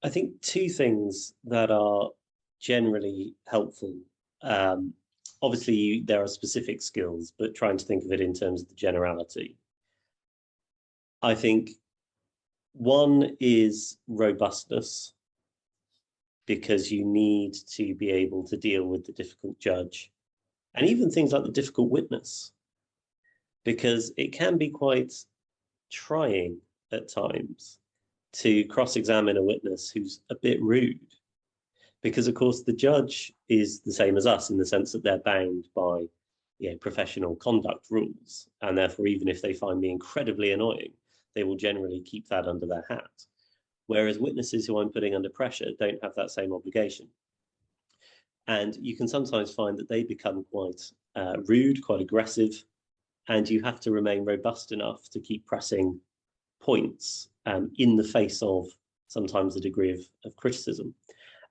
I think two things that are generally helpful. Um, Obviously, there are specific skills, but trying to think of it in terms of the generality. I think one is robustness, because you need to be able to deal with the difficult judge and even things like the difficult witness, because it can be quite trying at times to cross-examine a witness who's a bit rude, because of course the judge is the same as us in the sense that they're bound by professional conduct rules, and therefore even if they find me incredibly annoying, they will generally keep that under their hat, whereas witnesses who I'm putting under pressure don't have that same obligation. And you can sometimes find that they become quite rude, quite aggressive, and you have to remain robust enough to keep pressing points in the face of sometimes a degree of criticism,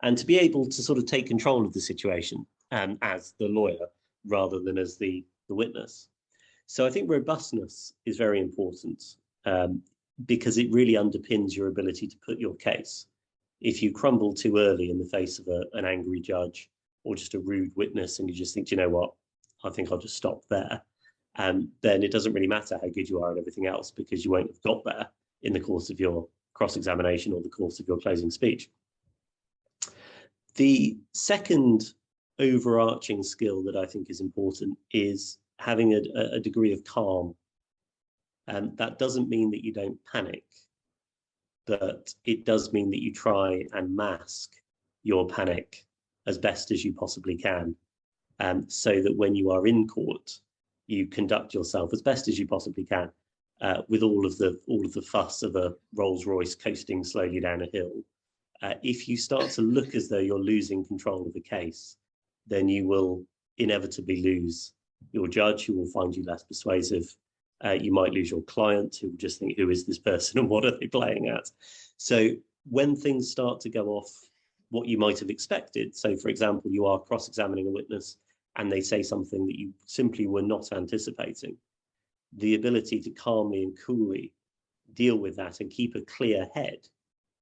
and to be able to sort of take control of the situation as the lawyer rather than as the witness. So I think robustness is very important, because it really underpins your ability to put your case. If you crumble too early in the face of an angry judge or just a rude witness and you just think, you know what, I think I'll just stop there, then it doesn't really matter how good you are at everything else, because you won't have got there in the course of your cross-examination or the course of your closing speech. The second overarching skill that I think is important is having a degree of calm. And that doesn't mean that you don't panic, but it does mean that you try and mask your panic as best as you possibly can, so that when you are in court, you conduct yourself as best as you possibly can, with all of the fuss of a Rolls Royce coasting slowly down a hill. If you start to look as though you're losing control of the case, then you will inevitably lose your judge, who will find you less persuasive. You might lose your client, who will just think, who is this person and what are they playing at? So when things start to go off what you might have expected, so for example, you are cross-examining a witness and they say something that you simply were not anticipating, the ability to calmly and coolly deal with that and keep a clear head,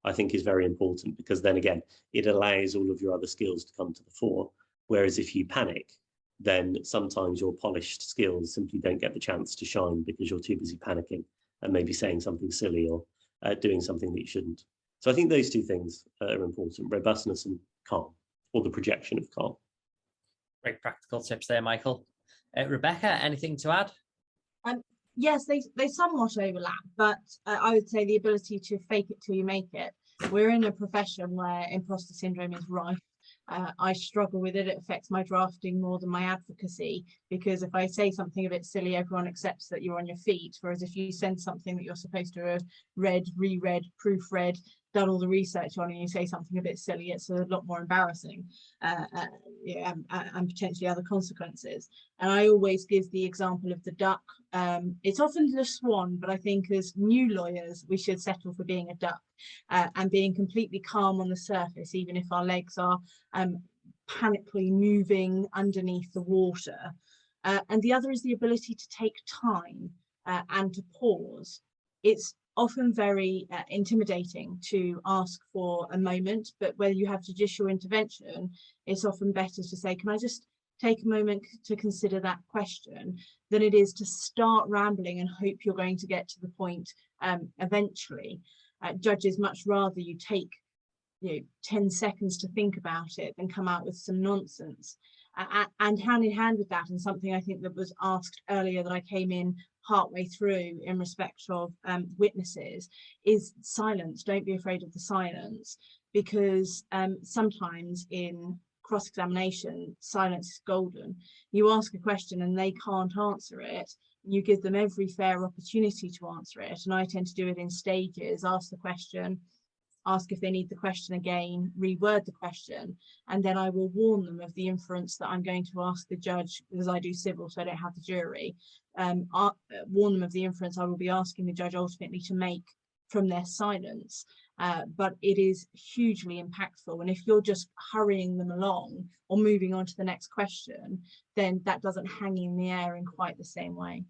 I think, is very important, because then again, it allows all of your other skills to come to the fore. Whereas if you panic, then sometimes your polished skills simply don't get the chance to shine because you're too busy panicking and maybe saying something silly or doing something that you shouldn't. So I think those two things are important: robustness and calm, or the projection of calm. Great practical tips there, Michael. Rebecca, anything to add? Yes, they somewhat overlap, but I would say the ability to fake it till you make it. We're in a profession where imposter syndrome is rife. I struggle with it. It affects my drafting more than my advocacy, because if I say something a bit silly, everyone accepts that you're on your feet. Whereas if you send something that you're supposed to have read, reread, proofread, done all the research on, and you say something a bit silly, it's a lot more embarrassing, and potentially other consequences. And I always give the example of the duck. It's often the swan, but I think as new lawyers, we should settle for being a duck, and being completely calm on the surface, even if our legs are panically moving underneath the water. And the other is the ability to take time and to pause. It's often very intimidating to ask for a moment, but where you have judicial intervention, it's often better to say, can I just take a moment to consider that question, than it is to start rambling and hope you're going to get to the point eventually. Judges much rather you take 10 seconds to think about it than come out with some nonsense. And hand in hand with that, and something I think that was asked earlier that I came in partway through in respect of witnesses, is silence. Don't be afraid of the silence, because sometimes in cross-examination, silence is golden. You ask a question and they can't answer it, you give them every fair opportunity to answer it. And I tend to do it in stages: ask the question, ask if they need the question again, reword the question, and then I will warn them of the inference that I'm going to ask the judge, because I do civil, so I don't have the jury. Warn them of the inference I will be asking the judge ultimately to make from their silence. But it is hugely impactful. And if you're just hurrying them along or moving on to the next question, then that doesn't hang in the air in quite the same way.